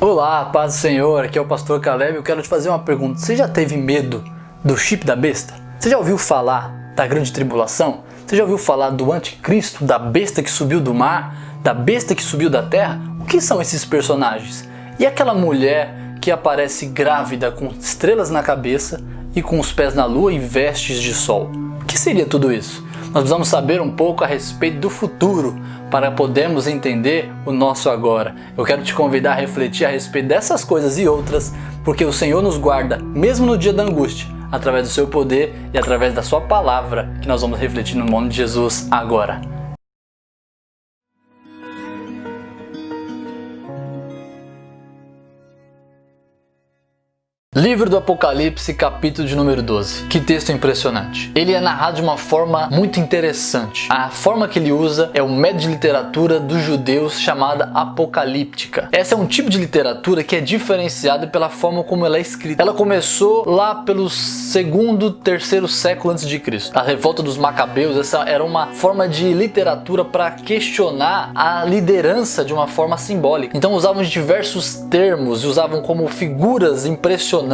Olá, paz do Senhor, aqui é o pastor Caleb. Eu quero te fazer uma pergunta. Você já teve medo do chip da besta? Você já ouviu falar da grande tribulação? Você já ouviu falar do anticristo, da besta que subiu do mar, da besta que subiu da terra? O que são esses personagens? E aquela mulher que aparece grávida com estrelas na cabeça e com os pés na lua e vestes de sol? O que seria tudo isso? Nós precisamos saber um pouco a respeito do futuro para podermos entender o nosso agora. Eu quero te convidar a refletir a respeito dessas coisas e outras, porque o Senhor nos guarda, mesmo no dia da angústia, através do seu poder e através da sua palavra, que nós vamos refletir no nome de Jesus agora. Livro do Apocalipse, capítulo de número 12. Que texto impressionante. Ele é narrado de uma forma muito interessante. A forma que ele usa é o método de literatura dos judeus chamada apocalíptica. Essa é um tipo de literatura que é diferenciada pela forma como ela é escrita. Ela começou lá pelo segundo, terceiro século antes de Cristo. A revolta dos Macabeus, essa era uma forma de literatura para questionar a liderança de uma forma simbólica. Então usavam diversos termos, usavam como figuras impressionantes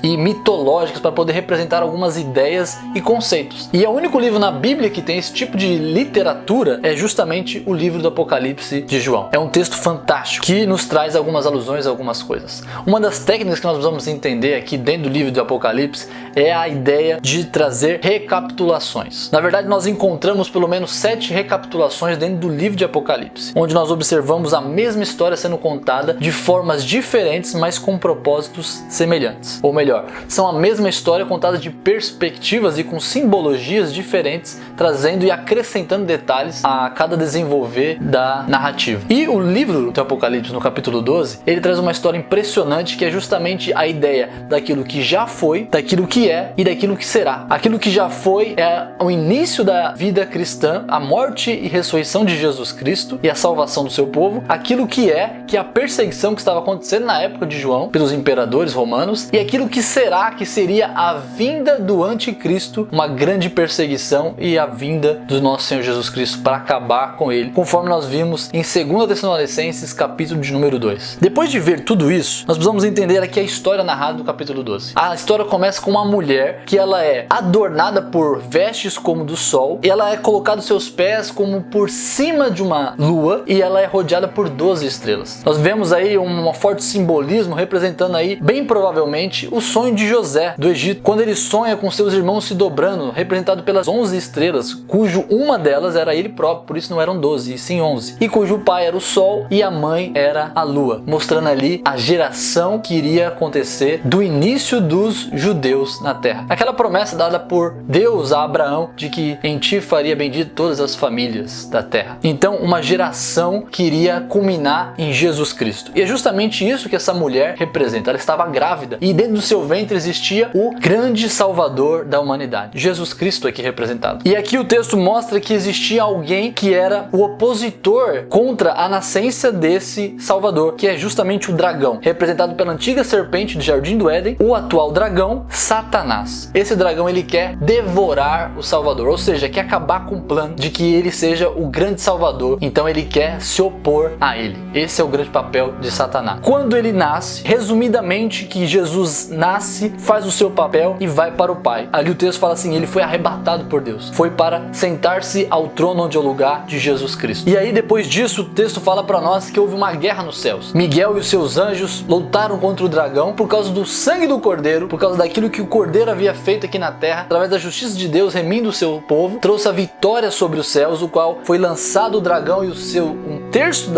e mitológicas para poder representar algumas ideias e conceitos. E é o único livro na Bíblia que tem esse tipo de literatura é justamente o livro do Apocalipse de João. É um texto fantástico que nos traz algumas alusões a algumas coisas. Uma das técnicas que nós precisamos entender aqui dentro do livro do Apocalipse é a ideia de trazer recapitulações. Na verdade, nós encontramos pelo menos 7 recapitulações dentro do livro de Apocalipse, onde nós observamos a mesma história sendo contada de formas diferentes, mas com propósitos semelhantes. Ou melhor, são a mesma história contada de perspectivas e com simbologias diferentes, trazendo e acrescentando detalhes a cada desenvolver da narrativa. E o livro do Apocalipse, no capítulo 12, ele traz uma história impressionante que é justamente a ideia daquilo que já foi, daquilo que é e daquilo que será. Aquilo que já foi é o início da vida cristã, a morte e ressurreição de Jesus Cristo e a salvação do seu povo. Aquilo que é a perseguição que estava acontecendo na época de João pelos imperadores romanos, e aquilo que será, que seria a vinda do anticristo, uma grande perseguição e a vinda do nosso Senhor Jesus Cristo para acabar com ele, conforme nós vimos em 2 Tessalonicenses, capítulo de número 2. Depois de ver tudo isso, nós precisamos entender aqui a história narrada no capítulo 12. A história começa com uma mulher que ela é adornada por vestes como do sol, e ela é colocada os seus pés como por cima de uma lua, e ela é rodeada por 12 estrelas. Nós vemos aí um forte simbolismo representando aí, bem provavelmente, o sonho de José do Egito, quando ele sonha com seus irmãos se dobrando, representado pelas 11 estrelas, cujo uma delas era ele próprio, por isso não eram 12, e sim 11, e cujo pai era o sol e a mãe era a lua, mostrando ali a geração que iria acontecer do início dos judeus na terra. Aquela promessa dada por Deus a Abraão de que em ti faria bendito todas as famílias da terra. Então, uma geração que iria culminar em Jesus Cristo. E é justamente isso que essa mulher representa. Ela estava grávida e dentro do seu ventre existia o grande salvador da humanidade, Jesus Cristo aqui representado. E aqui o texto mostra que existia alguém que era o opositor contra a nascença desse salvador, que é justamente o dragão, representado pela antiga serpente do Jardim do Éden, o atual dragão, Satanás. Esse dragão, ele quer devorar o salvador, ou seja, quer acabar com o plano de que ele seja o grande salvador, então ele quer se opor a ele. Esse é o grande papel de Satanás. Quando ele nasce, resumidamente, que Jesus nasce, faz o seu papel e vai para o Pai. Ali o texto fala assim, ele foi arrebatado por Deus. Foi para sentar-se ao trono onde é o lugar de Jesus Cristo. E aí depois disso o texto fala para nós que houve uma guerra nos céus. Miguel e os seus anjos lutaram contra o dragão por causa do sangue do Cordeiro, por causa daquilo que o Cordeiro havia feito aqui na terra, através da justiça de Deus remindo o seu povo, trouxe a vitória sobre os céus, o qual foi lançado o dragão e um terço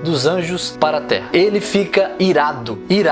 dos anjos para a terra. Ele fica irado e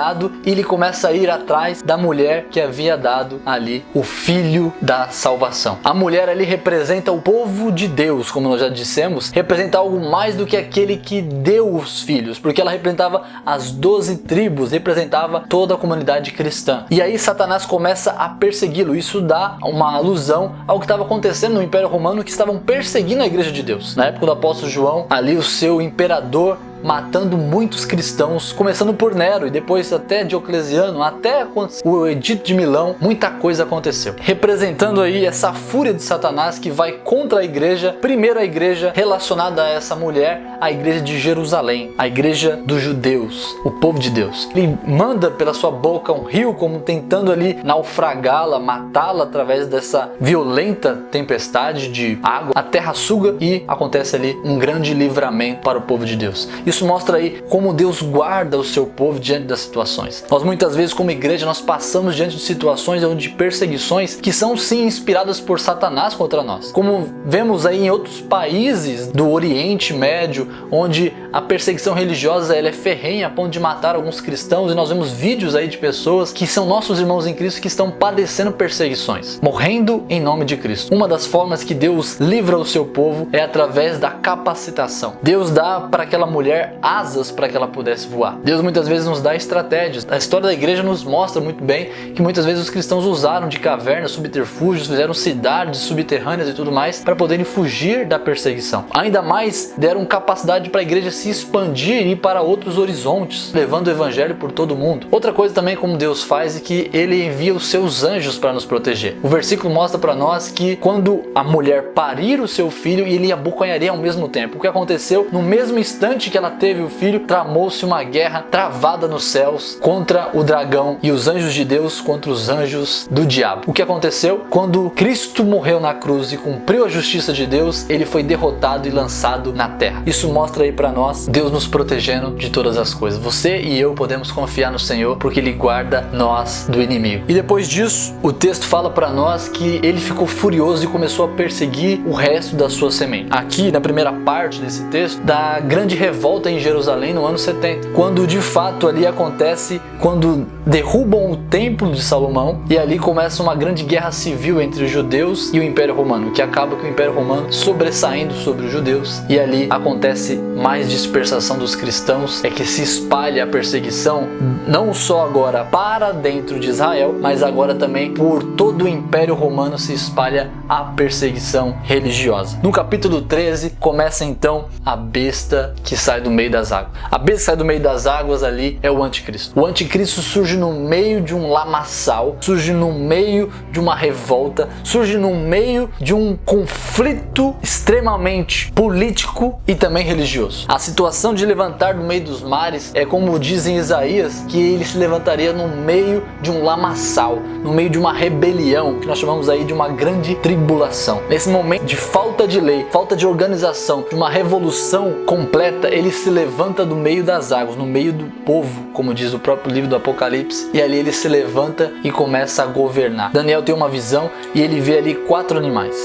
ele começa a ir atrás da mulher que havia dado ali o filho da salvação. A mulher ali representa o povo de Deus, como nós já dissemos, representa algo mais do que aquele que deu os filhos, porque ela representava as 12 tribos, representava toda a comunidade cristã. E aí Satanás começa a persegui-lo. Isso dá uma alusão ao que estava acontecendo no Império Romano, que estavam perseguindo a igreja de Deus. Na época do apóstolo João, ali o seu imperador matando muitos cristãos, começando por Nero e depois até Diocleciano, até o Edito de Milão, muita coisa aconteceu. Representando aí essa fúria de Satanás que vai contra a igreja, primeiro a igreja relacionada a essa mulher, a igreja de Jerusalém, a igreja dos judeus, o povo de Deus. Ele manda pela sua boca um rio, como tentando ali naufragá-la, matá-la através dessa violenta tempestade de água. A terra suga e acontece ali um grande livramento para o povo de Deus. Isso mostra aí como Deus guarda o seu povo diante das situações. Nós muitas vezes como igreja nós passamos diante de situações ou de perseguições que são sim inspiradas por Satanás contra nós. Como vemos aí em outros países do Oriente Médio, onde a perseguição religiosa ela é ferrenha a ponto de matar alguns cristãos, e nós vemos vídeos aí de pessoas que são nossos irmãos em Cristo que estão padecendo perseguições, morrendo em nome de Cristo. Uma das formas que Deus livra o seu povo é através da capacitação. Deus dá para aquela mulher asas para que ela pudesse voar. Deus muitas vezes nos dá estratégias. A história da igreja nos mostra muito bem que muitas vezes os cristãos usaram de cavernas, subterfúgios, fizeram cidades subterrâneas e tudo mais para poderem fugir da perseguição. Ainda mais deram capacidade para a igreja se expandir e ir para outros horizontes, levando o evangelho por todo o mundo. Outra coisa também como Deus faz é que Ele envia os seus anjos para nos proteger. O versículo mostra para nós que quando a mulher parir o seu filho, ele abocanharia ao mesmo tempo. O que aconteceu? No mesmo instante que ela teve o filho, tramou-se uma guerra travada nos céus contra o dragão e os anjos de Deus contra os anjos do diabo. O que aconteceu? Quando Cristo morreu na cruz e cumpriu a justiça de Deus, ele foi derrotado e lançado na terra. Isso mostra aí para nós Deus nos protegendo de todas as coisas. Você e eu podemos confiar no Senhor porque Ele guarda nós do inimigo. E depois disso, o texto fala para nós que ele ficou furioso e começou a perseguir o resto da sua semente. Aqui na primeira parte desse texto, da grande revolta em Jerusalém no ano 70, quando de fato ali acontece, quando derrubam o templo de Salomão e ali começa uma grande guerra civil entre os judeus e o Império Romano, que acaba com o Império Romano sobressaindo sobre os judeus, e ali acontece mais dispersação dos cristãos, é que se espalha a perseguição não só agora para dentro de Israel, mas agora também por todo o Império Romano se espalha a perseguição religiosa. No capítulo 13 começa então a besta que sai do meio das águas. A besta que sai do meio das águas ali é o anticristo. O anticristo surge no meio de um lamaçal, surge no meio de uma revolta, surge no meio de um conflito extremamente político e também religioso. A situação de levantar do meio dos mares é como diz em Isaías, que ele se levantaria no meio de um lamaçal, no meio de uma rebelião, que nós chamamos aí de uma grande tribulação. Nesse momento de falta de lei, falta de organização, de uma revolução completa, ele se levanta do meio das águas, no meio do povo, como diz o próprio livro do Apocalipse, e ali ele se levanta e começa a governar. Daniel tem uma visão e ele vê ali 4 animais.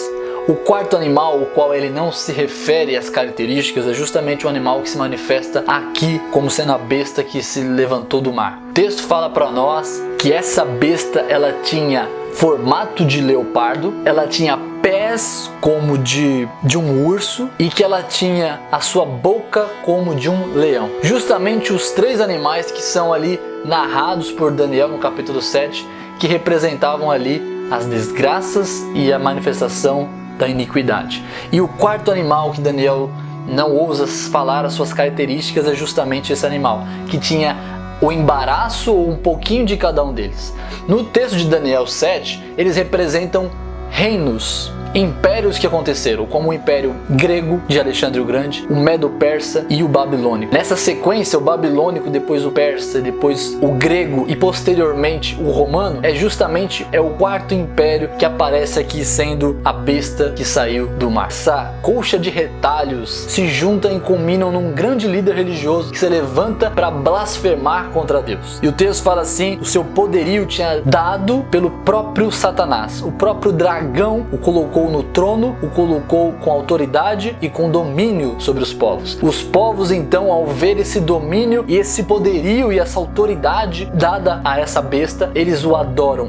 O quarto animal, o qual ele não se refere às características, é justamente o animal que se manifesta aqui como sendo a besta que se levantou do mar. O texto fala para nós que essa besta ela tinha formato de leopardo, ela tinha pés como de um urso e que ela tinha a sua boca como de um leão. Justamente os 3 animais que são ali narrados por Daniel no capítulo 7, que representavam ali as desgraças e a manifestação da iniquidade. E o quarto animal que Daniel não ousa falar as suas características é justamente esse animal, que tinha o embaraço ou um pouquinho de cada um deles. No texto de Daniel 7, eles representam reinos, impérios que aconteceram, como o Império Grego de Alexandre o Grande, o Medo-Persa e o Babilônico. Nessa sequência, o babilônico, depois o persa, depois o grego e posteriormente o romano, é justamente o quarto império que aparece aqui sendo a besta que saiu do mar. Essa colcha de retalhos se juntam e culminam num grande líder religioso que se levanta para blasfemar contra Deus. E o texto fala assim, o seu poderio tinha dado pelo próprio Satanás. O próprio dragão o colocou no trono, o colocou com autoridade e com domínio sobre os povos. Os povos então, ao ver esse domínio e esse poderio e essa autoridade dada a essa besta, eles o adoram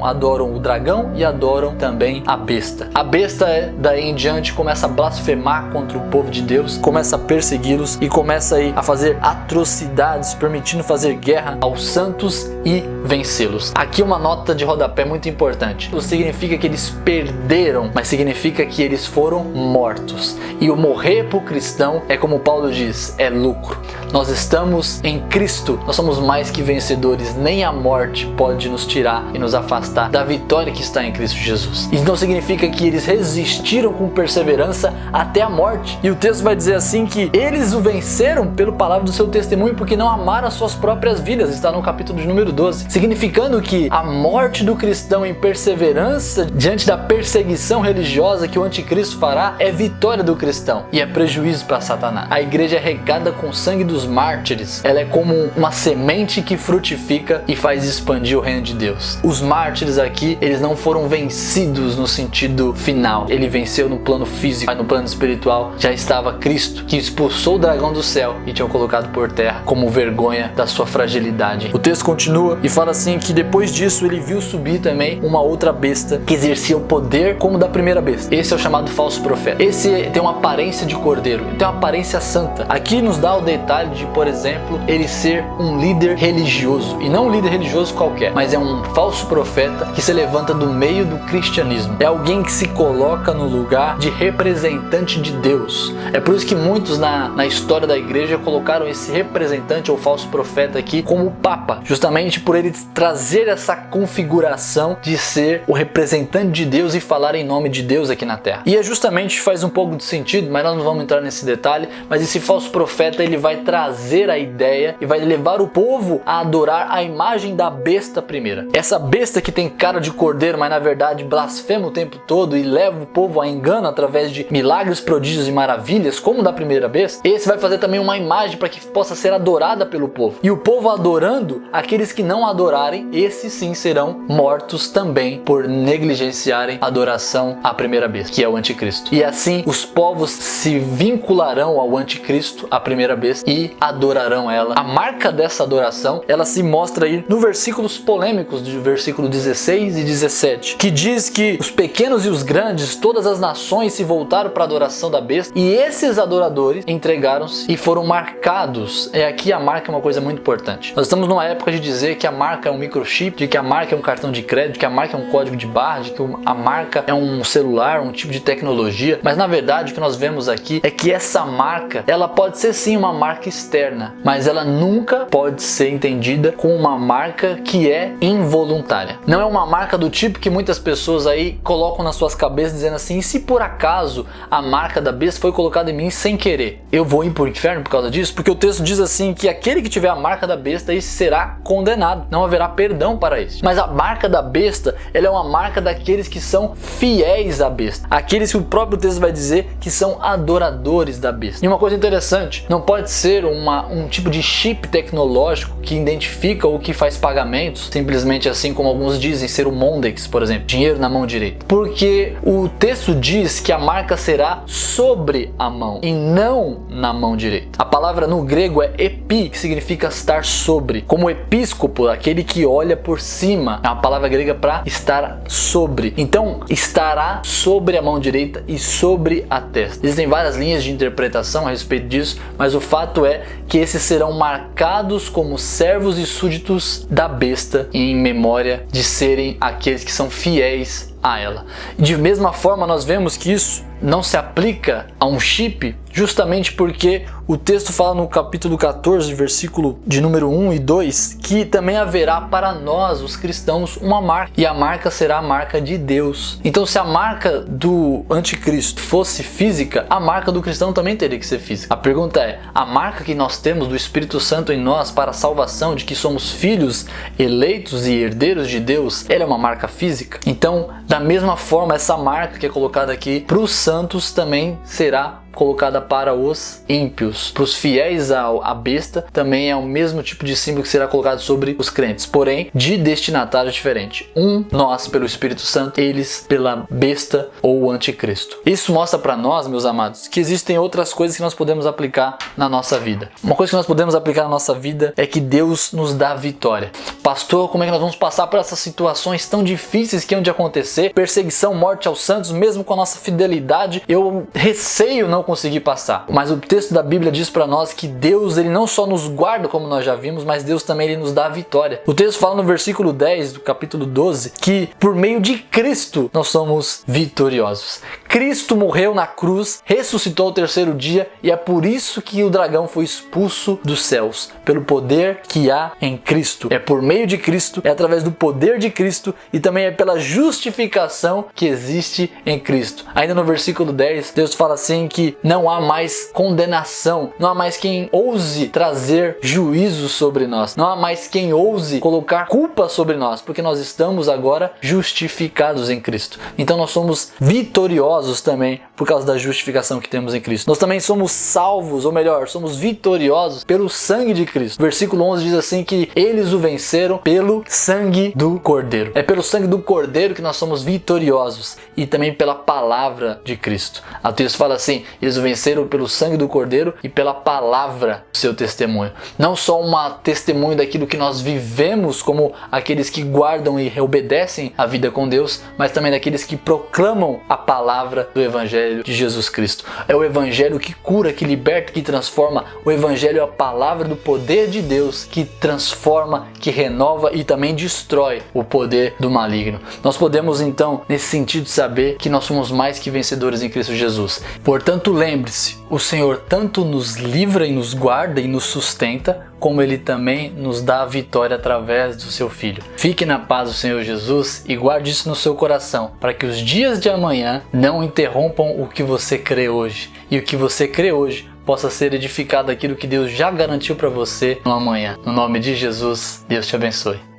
o dragão e adoram também a besta. A besta daí em diante começa a blasfemar contra o povo de Deus, começa a persegui-los e começa aí a fazer atrocidades, permitindo fazer guerra aos santos e vencê-los. Aqui uma nota de rodapé muito importante. Não significa que eles perderam, mas significa significa que eles foram mortos. E o morrer para o cristão é, como Paulo diz, é lucro. Nós estamos em Cristo, nós somos mais que vencedores, nem a morte pode nos tirar e nos afastar da vitória que está em Cristo Jesus. Então significa que eles resistiram com perseverança até a morte. E o texto vai dizer assim que eles o venceram pela palavra do seu testemunho, porque não amaram as suas próprias vidas, está no capítulo de número 12, significando que a morte do cristão em perseverança diante da perseguição religiosa que o anticristo fará é vitória do cristão e é prejuízo para Satanás. A igreja é regada com o sangue dos mártires, ela é como uma semente que frutifica e faz expandir o reino de Deus. Os mártires aqui, eles não foram vencidos no sentido final, ele venceu no plano físico, mas no plano espiritual já estava Cristo, que expulsou o dragão do céu e tinha colocado por terra como vergonha da sua fragilidade. O texto continua e fala assim que depois disso ele viu subir também uma outra besta que exercia o poder como da primeira besta. Esse é o chamado falso profeta. Esse tem uma aparência de cordeiro, tem uma aparência santa. Aqui nos dá o detalhe de, por exemplo, ele ser um líder religioso, e não um líder religioso qualquer, mas é um falso profeta que se levanta do meio do cristianismo. É alguém que se coloca no lugar de representante de Deus. É por isso que muitos na história da igreja colocaram esse representante ou falso profeta aqui como Papa, justamente por ele trazer essa configuração de ser o representante de Deus e falar em nome de Deus aqui na terra. E é justamente, faz um pouco de sentido, mas nós não vamos entrar nesse detalhe, mas esse falso profeta ele vai trazer a ideia e vai levar o povo a adorar a imagem da besta primeira. Essa besta que tem cara de cordeiro, mas na verdade blasfema o tempo todo e leva o povo a engano através de milagres, prodígios e maravilhas, como da primeira besta. Esse vai fazer também uma imagem para que possa ser adorada pelo povo. E o povo adorando, aqueles que não adorarem, esses sim serão mortos também por negligenciarem a adoração à primeira besta, que é o anticristo. E assim os povos se vincularão ao anticristo, a primeira besta, e adorarão ela. A marca dessa adoração, ela se mostra aí no versículos polêmicos do versículo 16 e 17, que diz que os pequenos e os grandes, todas as nações se voltaram para a adoração da besta, e esses adoradores entregaram-se e foram marcados. E aqui a marca é uma coisa muito importante. Nós estamos numa época de dizer que a marca é um microchip, de que a marca é um cartão de crédito, que a marca é um código de barra, de que a marca é um celular, um tipo de tecnologia, mas na verdade o que nós vemos aqui é que essa marca, ela pode ser sim uma marca externa, mas ela nunca pode ser entendida como uma marca que é involuntária. Não é uma marca do tipo que muitas pessoas aí colocam nas suas cabeças dizendo assim: e se por acaso a marca da besta foi colocada em mim sem querer, eu vou ir para o inferno por causa disso? Porque o texto diz assim que aquele que tiver a marca da besta, esse será condenado, não haverá perdão para isso. Mas a marca da besta, ela é uma marca daqueles que são fiéis à besta, aqueles que o próprio texto vai dizer que são adoradores da besta. E uma coisa interessante, não pode ser um tipo de chip tecnológico que identifica ou que faz pagamentos, simplesmente assim como alguns dizem ser o Mondex, por exemplo, dinheiro na mão direita. Porque o texto diz que a marca será sobre a mão e não na mão direita. A palavra no grego é epi, que significa estar sobre, como episcopo, aquele que olha por cima. É uma palavra grega para estar sobre. Então, estará sobre a mão direita e sobre a testa. Existem várias linhas de interpretação a respeito disso, mas o fato é que esses serão marcados como servos e súditos da besta em memória de serem aqueles que são fiéis a ela. De mesma forma, nós vemos que isso não se aplica a um chip, justamente porque o texto fala no capítulo 14, versículo de número 1 e 2, que também haverá para nós, os cristãos, uma marca, e a marca será a marca de Deus. Então, se a marca do anticristo fosse física, a marca do cristão também teria que ser física. A pergunta é, a marca que nós temos do Espírito Santo em nós para a salvação, de que somos filhos eleitos e herdeiros de Deus, ela é uma marca física? Então, da mesma forma, essa marca que é colocada aqui para os santos também será colocada para os ímpios. Para os fiéis à besta também é o mesmo tipo de símbolo que será colocado sobre os crentes, porém de destinatário diferente. Nós pelo Espírito Santo, eles pela besta ou o anticristo. Isso mostra para nós, meus amados, que existem outras coisas que nós podemos aplicar na nossa vida. Uma coisa que nós podemos aplicar na nossa vida é que Deus nos dá vitória. Pastor, como é que nós vamos passar por essas situações tão difíceis que hão de acontecer? Perseguição, morte aos santos, mesmo com a nossa fidelidade, eu receio não conseguir passar. Mas o texto da Bíblia diz para nós que Deus, ele não só nos guarda, como nós já vimos, mas Deus também ele nos dá a vitória. O texto fala no versículo 10 do capítulo 12 que por meio de Cristo nós somos vitoriosos. Cristo morreu na cruz, ressuscitou ao terceiro dia e é por isso que o dragão foi expulso dos céus, pelo poder que há em Cristo. É por meio de Cristo, é através do poder de Cristo e também é pela justificação que existe em Cristo. Ainda no versículo 10, Deus fala assim que não há mais condenação, não há mais quem ouse trazer juízo sobre nós, não há mais quem ouse colocar culpa sobre nós, porque nós estamos agora justificados em Cristo. Então nós somos vitoriosos também por causa da justificação que temos em Cristo. Nós também somos salvos, ou melhor, somos vitoriosos pelo sangue de Cristo. Versículo 11 diz assim que eles o venceram pelo sangue do Cordeiro. É pelo sangue do Cordeiro que nós somos vitoriosos e também pela palavra de Cristo. O texto fala assim, eles o venceram pelo sangue do Cordeiro e pela palavra do seu testemunho. Não só um testemunho daquilo que nós vivemos como aqueles que guardam e obedecem a vida com Deus, mas também daqueles que proclamam a palavra do Evangelho de Jesus Cristo. É o Evangelho que cura, que liberta, que transforma. O Evangelho é a palavra do poder de Deus que transforma, que renova e também destrói o poder do maligno. Nós podemos então, nesse sentido, saber que nós somos mais que vencedores em Cristo Jesus. Portanto, lembre-se, o Senhor tanto nos livra e nos guarda e nos sustenta, como Ele também nos dá a vitória através do seu Filho. Fique na paz do Senhor Jesus e guarde isso no seu coração, para que os dias de amanhã não interrompam o que você crê hoje. E o que você crê hoje possa ser edificado aquilo que Deus já garantiu para você no amanhã. No nome de Jesus, Deus te abençoe.